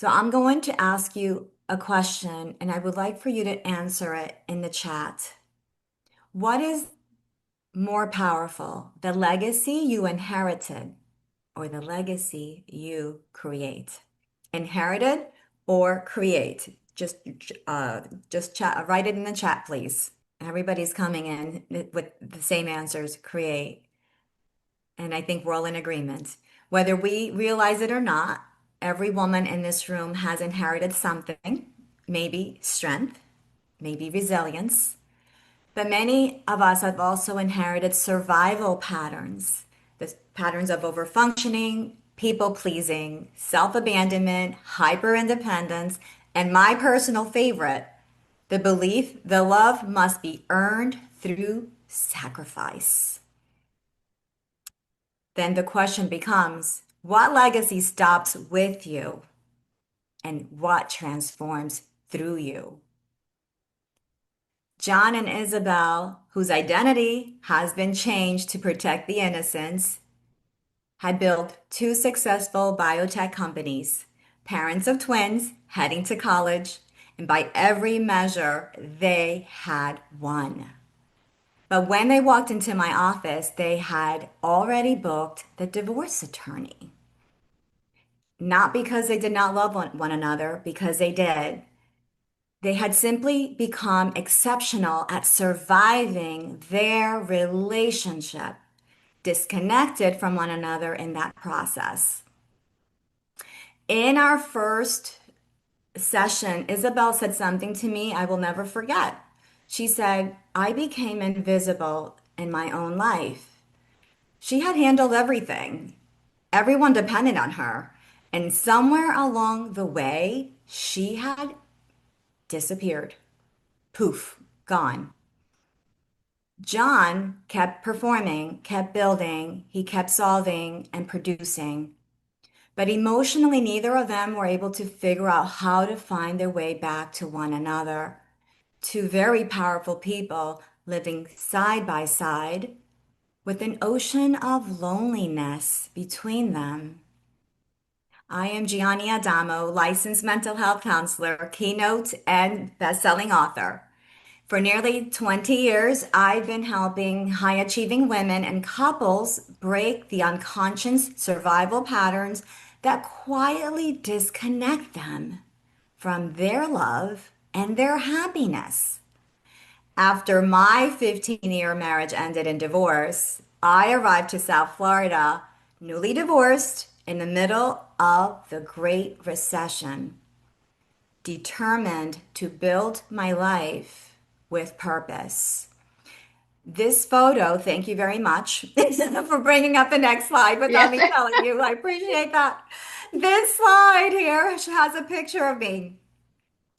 So I'm going to ask you a question and I would like for you to answer it in the chat. What is more powerful, the legacy you inherited or the legacy you create? Inherited or create? Just chat, write it in the chat, please. Everybody's coming in with the same answers, create. And I think we're all in agreement. Whether we realize it or not, every woman in this room has inherited something, maybe strength, maybe resilience, but many of us have also inherited survival patterns, the patterns of overfunctioning, people pleasing, self abandonment, hyper independence, and my personal favorite, the belief the love must be earned through sacrifice. Then the question becomes, what legacy stops with you and what transforms through you? John and Isabel, whose identity has been changed to protect the innocents, had built two successful biotech companies, parents of twins heading to college, and by every measure, they had won. But when they walked into my office, they had already booked the divorce attorney. Not because they did not love one another, because they did. They had simply become exceptional at surviving their relationship, disconnected from one another in that process. In our first session, Isabel said something to me I will never forget. She said, I became invisible in my own life. She had handled everything. Everyone depended on her. And somewhere along the way, she had disappeared. Poof, gone. John kept performing, kept building, he kept solving and producing. But emotionally, neither of them were able to figure out how to find their way back to one another. Two very powerful people living side by side with an ocean of loneliness between them. I am Jianny Adamo, licensed mental health counselor, keynote, and best-selling author. For nearly 20 years, I've been helping high achieving women and couples break the unconscious survival patterns that quietly disconnect them from their love and their happiness. After my 15-year marriage ended in divorce, I arrived to South Florida, newly divorced, in the middle of the Great Recession, determined to build my life with purpose. This photo, thank you very much for bringing up the next slide without Yeah. me telling you. I appreciate that. This slide here has a picture of me.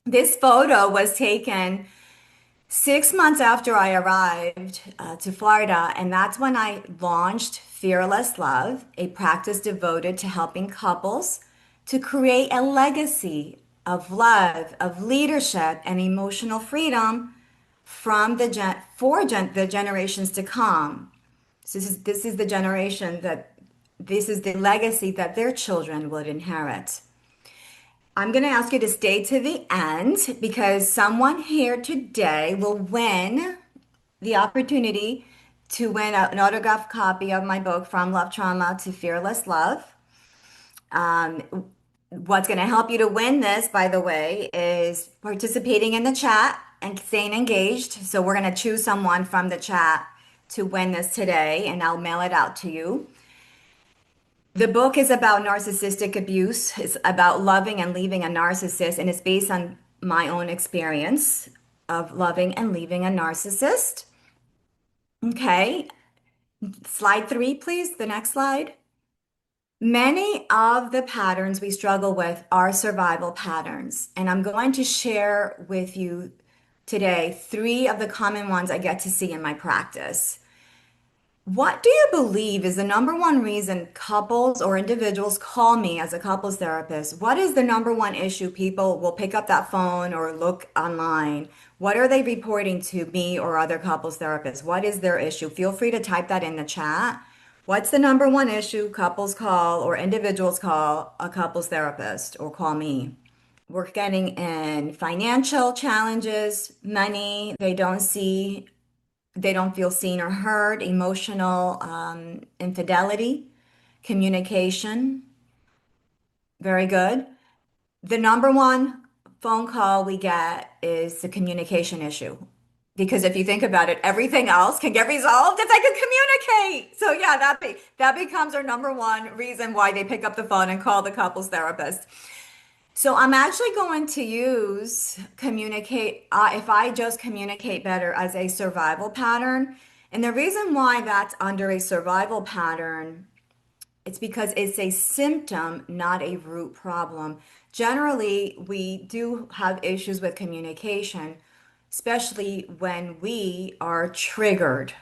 This photo was taken 6 months after I arrived to Florida, and that's when I launched Fearless Love, a practice devoted to helping couples to create a legacy of love, of leadership, and emotional freedom from the generations to come. So this is the generation that this is the legacy that their children would inherit. I'm going to ask you to stay to the end because someone here today will win the opportunity to win an autographed copy of my book, From Love Trauma to Fearless Love. Um, what's going to help you to win this, by the way, is participating in the chat and staying engaged. So we're going to choose someone from the chat to win this today, and I'll mail it out to you. The book is about narcissistic abuse. It's about loving and leaving a narcissist, and it's based on my own experience of loving and leaving a narcissist. Okay, slide 3, please. The next slide. Many of the patterns we struggle with are survival patterns, and I'm going to share with you today 3 of the common ones I get to see in my practice. What do you believe is the number one reason couples or individuals call me as a couples therapist? What is the number one issue people will pick up that phone or look online? What are they reporting to me or other couples therapists? What is their issue? Feel free to type that in the chat. What's the number one issue couples call or individuals call a couples therapist or call me? We're getting in financial challenges, money, they don't feel seen or heard, emotional infidelity, communication, very good. The number one phone call we get is the communication issue. Because if you think about it, everything else can get resolved if they can communicate. So yeah, that becomes our number one reason why they pick up the phone and call the couples therapist. So I'm actually going to use communicate, if I just communicate better as a survival pattern. And the reason why that's under a survival pattern, it's because it's a symptom, not a root problem. Generally, we do have issues with communication, especially when we are triggered.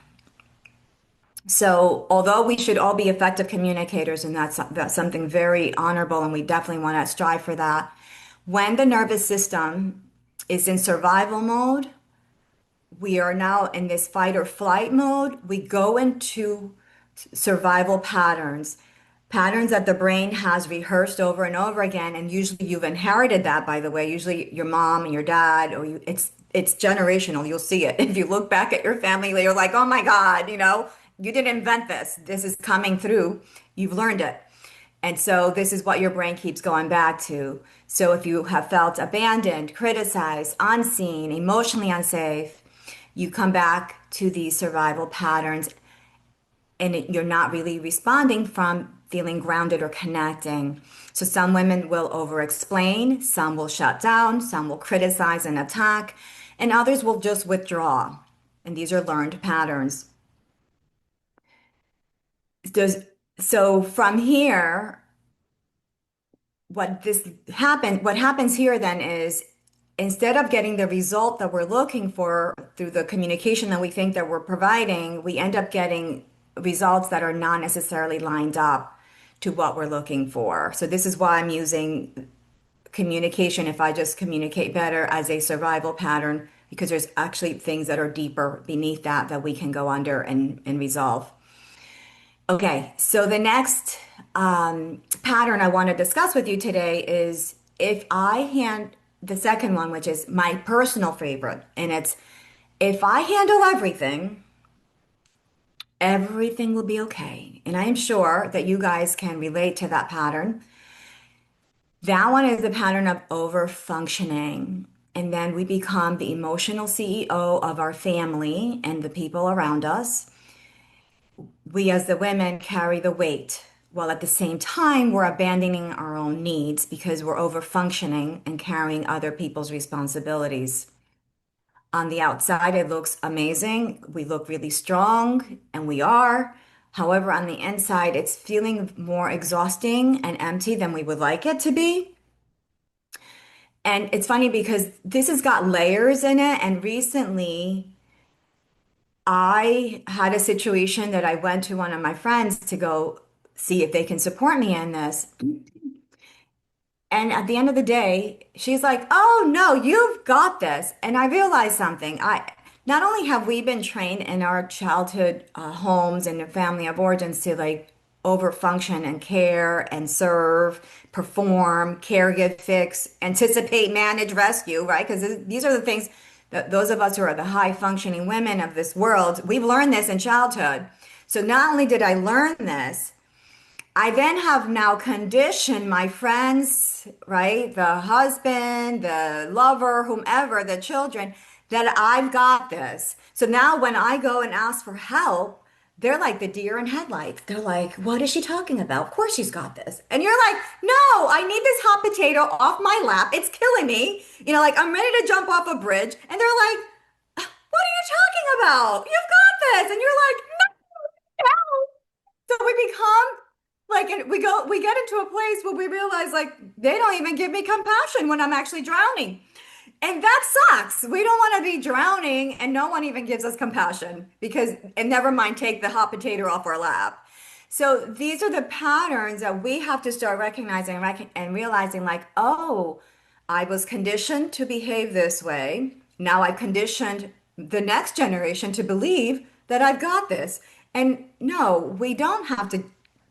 So, although we should all be effective communicators, and that's something very honorable, and we definitely want to strive for that, when the nervous system is in survival mode, we are now in this fight or flight mode. We go into survival patterns, patterns that the brain has rehearsed over and over again. And usually you've inherited that, by the way. Usually your mom and your dad, or it's generational. You'll see it. If you look back at your family, you're like, oh my God, you didn't invent this. This is coming through. You've learned it. And so this is what your brain keeps going back to. So if you have felt abandoned, criticized, unseen, emotionally unsafe, you come back to these survival patterns and you're not really responding from feeling grounded or connecting. So some women will over explain, some will shut down, some will criticize and attack, and others will just withdraw. And these are learned patterns. Does, so from here, what happens here then is instead of getting the result that we're looking for through the communication that we think that we're providing, we end up getting results that are not necessarily lined up to what we're looking for. So this is why I'm using communication, if I just communicate better, as a survival pattern, because there's actually things that are deeper beneath that we can go under and resolve. Okay, so the next pattern I want to discuss with you today is if I hand the second one, which is my personal favorite, and it's if I handle everything, everything will be okay. And I am sure that you guys can relate to that pattern. That one is the pattern of over functioning. And then we become the emotional CEO of our family and the people around us. We as the women carry the weight, while at the same time we're abandoning our own needs because we're over functioning and carrying other people's responsibilities. On the outside, it looks amazing. We look really strong, and we are. However, on the inside, it's feeling more exhausting and empty than we would like it to be. And it's funny because this has got layers in it. And recently, I had a situation that I went to one of my friends to go see if they can support me in this. And at the end of the day, she's like, "Oh no, you've got this." And I realized something. I not only have we been trained in our childhood homes and the family of origins to like overfunction and care and serve, perform, care, give, fix, anticipate, manage, rescue, right? Because these are the things that those of us who are the high functioning women of this world, we've learned this in childhood. So not only did I learn this, I then have now conditioned my friends, right? The husband, the lover, whomever, the children, that I've got this. So now when I go and ask for help, they're like the deer in headlights. They're like, what is she talking about? Of course she's got this. And you're like, no, I need this hot potato off my lap. It's killing me. Like I'm ready to jump off a bridge. And they're like, what are you talking about? You've got this. And you're like, no. So we become like, and we get into a place where we realize like they don't even give me compassion when I'm actually drowning. And that sucks. We don't want to be drowning and no one even gives us compassion because, and never mind, take the hot potato off our lap. So these are the patterns that we have to start recognizing and realizing like, oh, I was conditioned to behave this way. Now I've conditioned the next generation to believe that I've got this. And no, we don't have to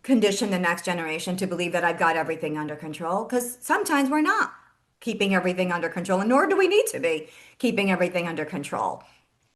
condition the next generation to believe that I've got everything under control because sometimes we're not keeping everything under control, and nor do we need to be keeping everything under control.